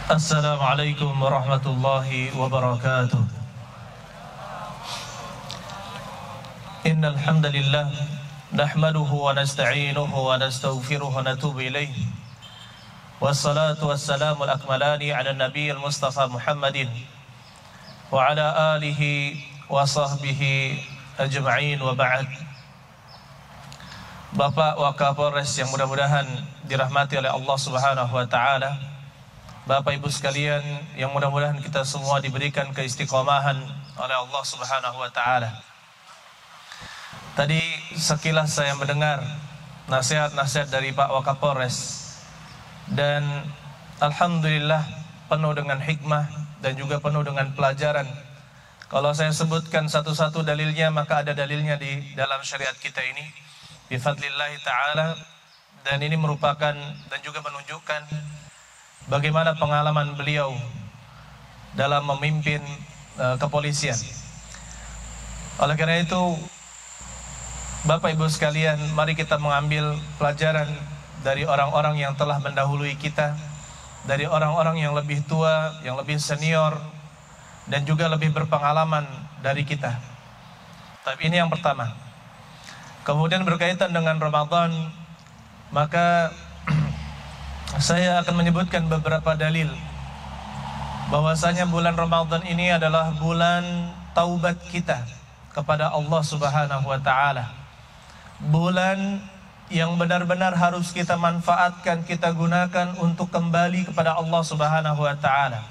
Assalamualaikum warahmatullahi wabarakatuh. Innal hamdalillah nahmaduhu wa nasta'inuhu wa nastaghfiruhu wa natubu ilayh. Wassalatu wassalamu al-akmalani ala nabiyil Mustafa Muhammadin wa ala alihi wa sahbihi ajma'in wa ba'd. Bapak Wakapolres yang mudah-mudahan dirahmati oleh Allah Subhanahu wa taala, Bapak Ibu sekalian yang mudah-mudahan kita semua diberikan keistiqomahan oleh Allah Subhanahu wa taala. Tadi sekilas saya mendengar nasihat-nasihat dari Pak Wakapolres dan alhamdulillah penuh dengan hikmah dan juga penuh dengan pelajaran. Kalau saya sebutkan satu-satu dalilnya, maka ada dalilnya di dalam syariat kita ini bifadlillahi ta'ala, dan ini merupakan dan juga menunjukkan bagaimana pengalaman beliau dalam memimpin kepolisian. Oleh karena itu, Bapak Ibu sekalian, mari kita mengambil pelajaran dari orang-orang yang telah mendahului kita, dari orang-orang yang lebih tua, yang lebih senior, dan juga lebih berpengalaman dari kita. Tapi ini yang pertama. Kemudian berkaitan dengan Ramadan, maka saya akan menyebutkan beberapa dalil bahwasanya bulan Ramadan ini adalah bulan taubat kita kepada Allah Subhanahu wa taala. Bulan yang benar-benar harus kita manfaatkan, kita gunakan untuk kembali kepada Allah Subhanahu wa taala,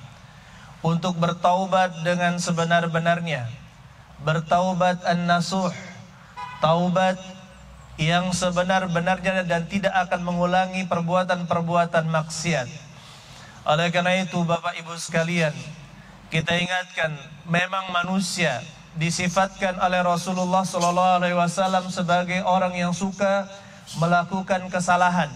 untuk bertaubat dengan sebenar-benarnya, bertaubat an-nasuh, taubat yang sebenar-benarnya dan tidak akan mengulangi perbuatan-perbuatan maksiat. Oleh karena itu, Bapak Ibu sekalian, kita ingatkan, memang manusia disifatkan oleh Rasulullah SAW sebagai orang yang suka melakukan kesalahan.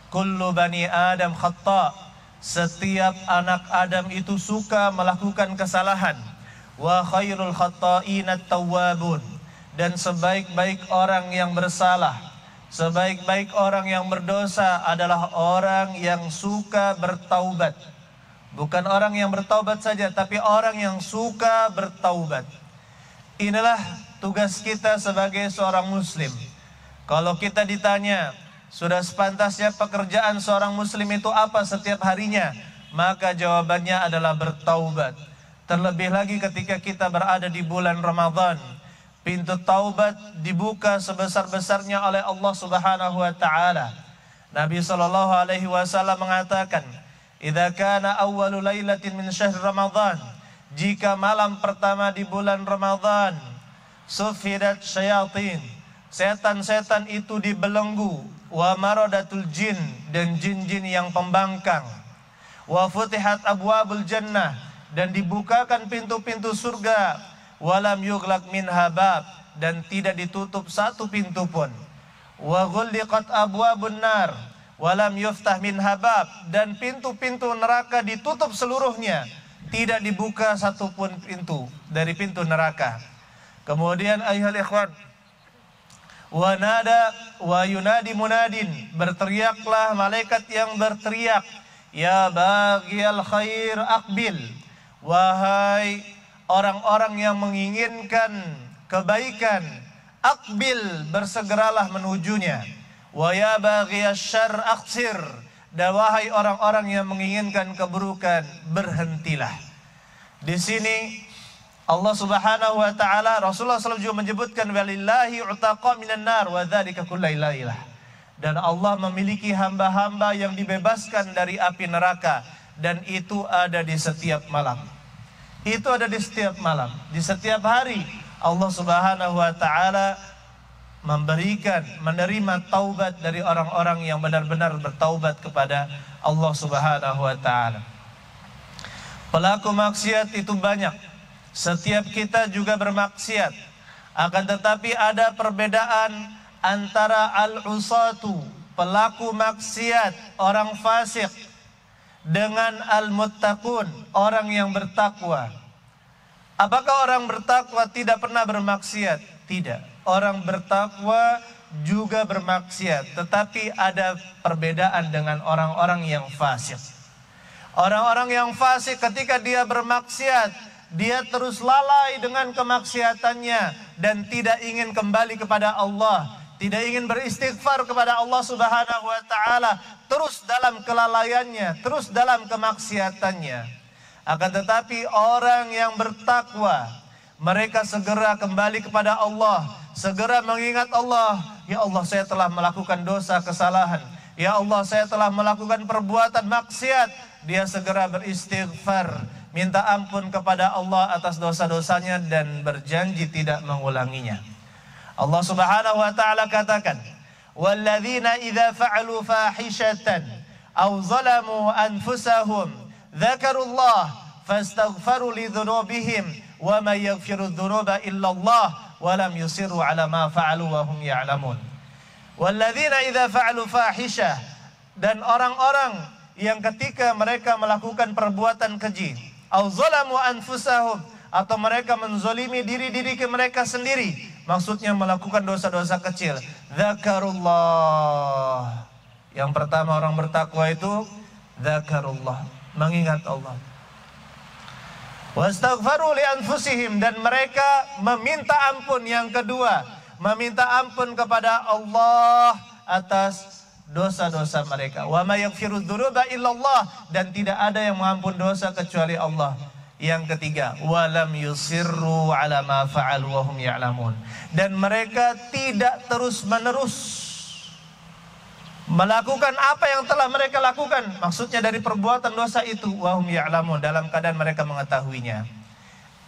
Kullu bani Adam khata', setiap anak Adam itu suka melakukan kesalahan. Wa khairul khata'ina at-tawwabun, dan sebaik-baik orang yang bersalah, sebaik-baik orang yang berdosa adalah orang yang suka bertaubat. Bukan orang yang bertaubat saja, tapi orang yang suka bertaubat. Inilah tugas kita sebagai seorang muslim. Kalau kita ditanya, sudah sepantasnya pekerjaan seorang muslim itu apa setiap harinya? Maka jawabannya adalah bertaubat. Terlebih lagi ketika kita berada di bulan Ramadan, pintu taubat dibuka sebesar-besarnya oleh Allah Subhanahu wa taala. Nabi sallallahu alaihi wasallam mengatakan, "Idza kana awwalu lailatin min syahr Ramadan," jika malam pertama di bulan Ramadan, "sufidat syayatin," setan-setan itu dibelenggu, "wa maradatul jin," dan jin-jin yang pembangkang, "wa futihat abwabul jannah," dan dibukakan pintu-pintu surga, walam yughlaq minha bab, dan tidak ditutup satu pintu pun, wa ghulliqat abwabun nar walam yuftah minha bab, dan pintu-pintu neraka ditutup seluruhnya, tidak dibuka satu pun pintu dari pintu neraka. Kemudian ayuhal ikhwan, wa nada wa yunadi munadin, berteriaklah malaikat yang berteriak, "Ya baghiyal khair aqbil," wahai orang-orang yang menginginkan kebaikan, aqbil, bersegeralah menujunya. Wa ya baghiyasy-syarr aqsir, dan wahai orang-orang yang menginginkan keburukan, berhentilah. Di sini Allah Subhanahu wa taala, Rasulullah SAW juga menyebutkan, walillahi utaqa minan nar wa dzalika kullailah, dan Allah memiliki hamba-hamba yang dibebaskan dari api neraka, dan itu ada di setiap malam. Itu ada di setiap malam, di setiap hari. Allah Subhanahu wa taala memberikan, menerima taubat dari orang-orang yang benar-benar bertaubat kepada Allah Subhanahu wa taala. Pelaku maksiat itu banyak. Setiap kita juga bermaksiat. Akan tetapi ada perbedaan antara al-usatu, pelaku maksiat, orang fasik, dengan al-muttaqun, orang yang bertakwa. Apakah orang bertakwa tidak pernah bermaksiat? Tidak. Orang bertakwa juga bermaksiat, tetapi ada perbedaan dengan orang-orang yang fasik. Orang-orang yang fasik ketika dia bermaksiat, dia terus lalai dengan kemaksiatannya dan tidak ingin kembali kepada Allah, tidak ingin beristighfar kepada Allah Subhanahu wa taala, terus dalam kelalaiannya, terus dalam kemaksiatannya. Akan tetapi orang yang bertakwa, mereka segera kembali kepada Allah, segera mengingat Allah. Ya Allah, saya telah melakukan dosa kesalahan. Ya Allah, saya telah melakukan perbuatan maksiat. Dia segera beristighfar, minta ampun kepada Allah atas dosa-dosanya dan berjanji tidak mengulanginya. Allah Subhanahu wa taala katakan, "Walladzina idza fa'alu fahishatan aw zalamu anfusahum dzakarullah fastaghfaru lidzunubihim wa may yaghfiru dzunuba illallah wa lam yusirru 'ala ma fa'alu wa hum ya'lamun." Walladzina idza fa'alu fahishah, dan orang-orang yang ketika mereka melakukan perbuatan keji, au zalamu anfusahum, atau mereka menzolimi diri mereka sendiri, maksudnya melakukan dosa-dosa kecil, dzakarullah. Yang pertama orang bertakwa itu dzakarullah, mengingat Allah. Wastaghfaru li anfusihim, dan mereka meminta ampun. Yang kedua, meminta ampun kepada Allah atas dosa-dosa mereka. Wa may yaghfiru dzunuba illallah, dan tidak ada yang mengampun dosa kecuali Allah. Yang ketiga, wa lam yusirru ala ma fa'alu wa hum ya'lamun, dan mereka tidak terus-menerus melakukan apa yang telah mereka lakukan, maksudnya dari perbuatan dosa itu, wa hum ya'lamun, dalam keadaan mereka mengetahuinya.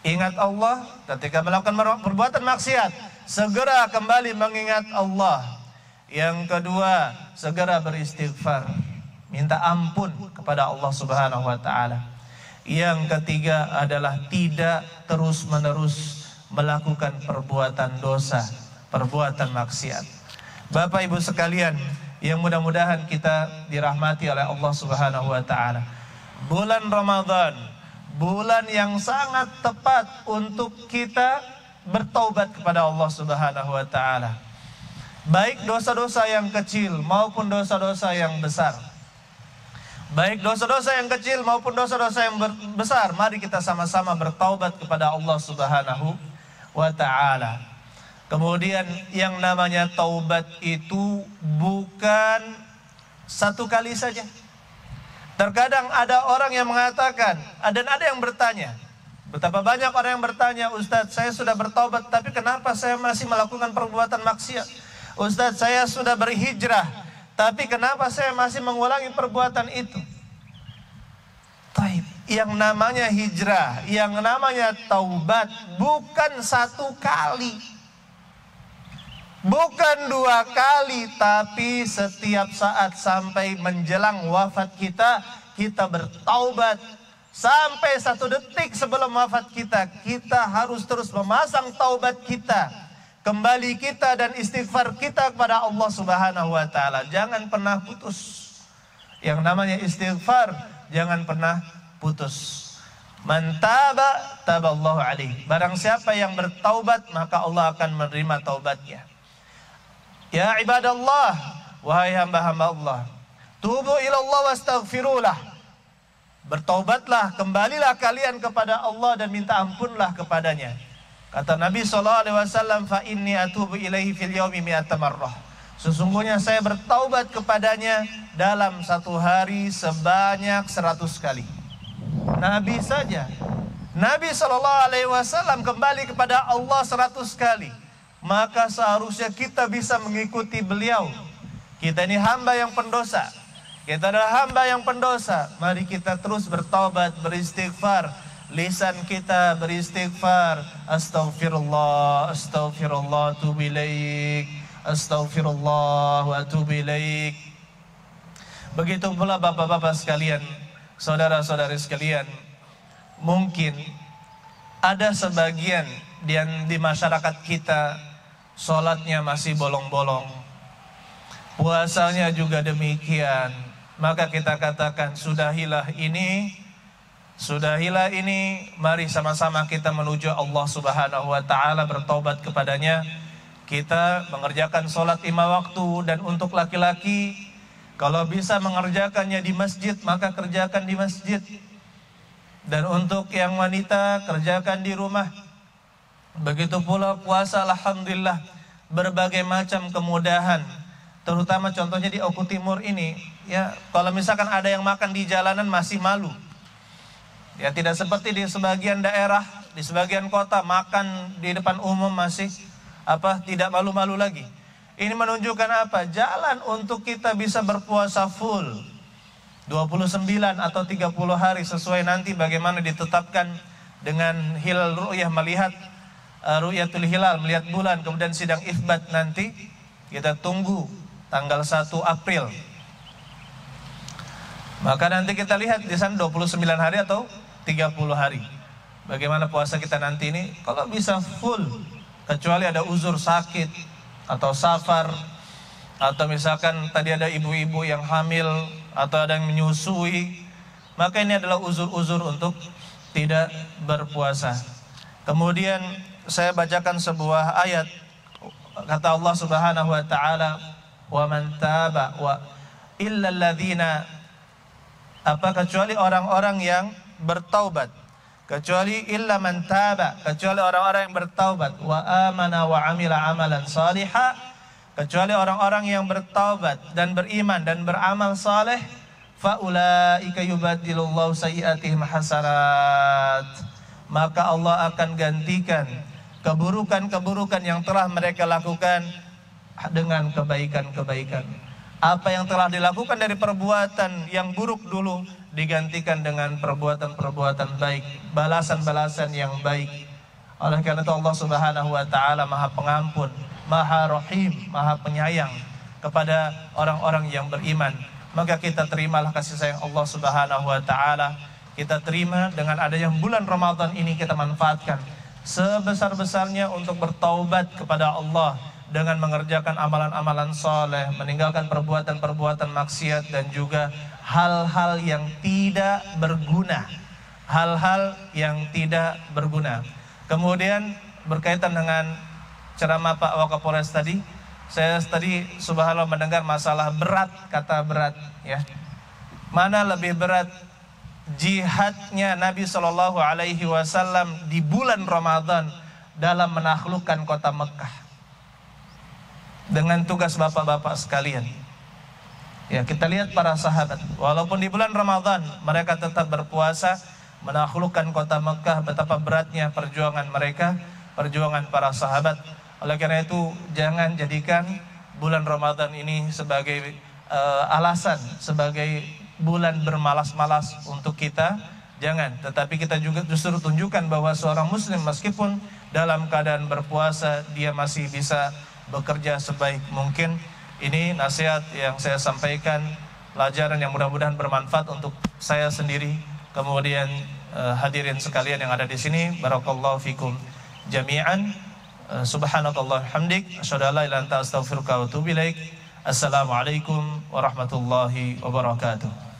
Ingat Allah ketika melakukan perbuatan maksiat, segera kembali mengingat Allah. Yang kedua, segera beristighfar, minta ampun kepada Allah Subhanahu wa taala. Yang ketiga adalah tidak terus-menerus melakukan perbuatan dosa, perbuatan maksiat. Bapak Ibu sekalian, yang mudah-mudahan kita dirahmati oleh Allah Subhanahu wa taala. Bulan Ramadan, bulan yang sangat tepat untuk kita bertaubat kepada Allah Subhanahu wa taala. Baik dosa-dosa yang kecil maupun dosa-dosa yang besar. Baik dosa-dosa yang kecil maupun dosa-dosa yang besar, mari kita sama-sama bertaubat kepada Allah Subhanahu wa taala. Kemudian yang namanya taubat itu bukan satu kali saja. Terkadang ada orang yang mengatakan, dan ada yang bertanya, betapa banyak orang yang bertanya, "Ustadz, saya sudah bertaubat, tapi kenapa saya masih melakukan perbuatan maksiat? Ustadz, saya sudah berhijrah, tapi kenapa saya masih mengulangi perbuatan itu?" Taib. Yang namanya hijrah, yang namanya taubat bukan satu kali, bukan dua kali, tapi setiap saat sampai menjelang wafat kita, kita bertaubat. Sampai 1 detik sebelum wafat kita, kita harus terus memasang taubat kita, kembali kita dan istighfar kita kepada Allah Subhanahu wa taala. Jangan pernah putus. Yang namanya istighfar jangan pernah putus. Man taba taballahu alaihi. Barang siapa yang bertaubat, maka Allah akan menerima taubatnya. Ya ibadallah, wahai hamba-hamba Allah, tubu ilallah wastaghfirulah. Bertaubatlah, kembalilah kalian kepada Allah dan minta ampunlah kepadanya. Kata Nabi SAW, fa inni atubu ilaihi fil yaumi mi'ata marrah. Sesungguhnya saya bertaubat kepadanya dalam satu hari sebanyak 100 kali. Nabi saja, Nabi SAW kembali kepada Allah 100 kali. Maka seharusnya kita bisa mengikuti beliau. Kita ini hamba yang pendosa. Kita adalah hamba yang pendosa. Mari kita terus bertaubat, beristighfar. Lisan kita beristighfar, astaghfirullah, astaghfirullah, atubu ilaik, astaghfirullah wa atubu ilaik. Begitu pula bapak-bapak sekalian, saudara-saudari sekalian, mungkin ada sebagian di masyarakat kita sholatnya masih bolong-bolong, puasanya juga demikian. Maka kita katakan, sudahilah ini, mari sama-sama kita menuju Allah Subhanahu wa taala, bertobat kepadanya. Kita mengerjakan sholat 5 waktu, dan untuk laki-laki Kalau bisa mengerjakannya di masjid, maka kerjakan di masjid. Dan untuk yang wanita, kerjakan di rumah. Begitu pula puasa, alhamdulillah, berbagai macam kemudahan. Terutama contohnya di Oku Timur ini, ya, kalau misalkan ada yang makan di jalanan masih malu. Ya, tidak seperti di sebagian daerah, di sebagian kota makan di depan umum masih tidak malu-malu lagi. Ini menunjukkan apa? Jalan untuk kita bisa berpuasa full 29 atau 30 hari sesuai nanti bagaimana ditetapkan dengan hilal ru'yah, melihat ru'yatul hilal, melihat bulan, kemudian sidang itsbat nanti kita tunggu tanggal 1 April. Maka nanti kita lihat di sana 29 hari atau 30 hari. Bagaimana puasa kita nanti ini? Kalau bisa full, kecuali ada uzur sakit atau safar, atau misalkan tadi ada ibu-ibu yang hamil atau ada yang menyusui, maka ini adalah uzur-uzur untuk tidak berpuasa. Kemudian saya bacakan sebuah ayat, kata Allah Subhanahu wa taala, "Wa man taba wa illa alladzina," kecuali orang-orang yang bertaubat, kecuali illa man taba, kecuali orang-orang yang bertaubat, wa amana wa amila amalan salihah, kecuali orang-orang yang bertaubat dan beriman dan beramal saleh, faulaika yubaddilullahu sayyi'atihim hasanat, maka Allah akan gantikan keburukan-keburukan yang telah mereka lakukan dengan kebaikan-kebaikan. Apa yang telah dilakukan dari perbuatan yang buruk dulu digantikan dengan perbuatan-perbuatan baik, balasan-balasan yang baik. Oleh karena itu Allah Subhanahu wa taala Maha Pengampun, Maha Rahim, Maha Penyayang kepada orang-orang yang beriman. Maka kita terimalah kasih sayang Allah Subhanahu wa taala. Kita terima dengan adanya bulan Ramadan ini, kita manfaatkan sebesar-besarnya untuk bertaubat kepada Allah dengan mengerjakan amalan-amalan soleh, meninggalkan perbuatan-perbuatan maksiat dan juga hal-hal yang tidak berguna. Hal-hal yang tidak berguna. Kemudian berkaitan dengan ceramah Pak Wakapolres tadi, saya tadi subhanallah mendengar masalah berat, kata berat, ya. Mana lebih berat jihadnya Nabi SAW di bulan Ramadan dalam menaklukkan kota Mekah dengan tugas bapak-bapak sekalian. Ya, kita lihat para sahabat, walaupun di bulan Ramadan mereka tetap berpuasa menaklukkan kota Mekah. Betapa beratnya perjuangan mereka, perjuangan para sahabat. Oleh karena itu jangan jadikan bulan Ramadan ini sebagai alasan, sebagai bulan bermalas-malas untuk kita. Jangan, tetapi kita juga justru tunjukkan bahwa seorang muslim meskipun dalam keadaan berpuasa, dia masih bisa bekerja sebaik mungkin. Ini nasihat yang saya sampaikan, pelajaran yang mudah-mudahan bermanfaat untuk saya sendiri, kemudian hadirin sekalian yang ada di sini. Barakallahu fikum jami'an. Subhanakallah hamdik, asyhadu an la ilaha illa anta astaghfiruka wa atubu ilaik. Assalamualaikum warahmatullahi wabarakatuh.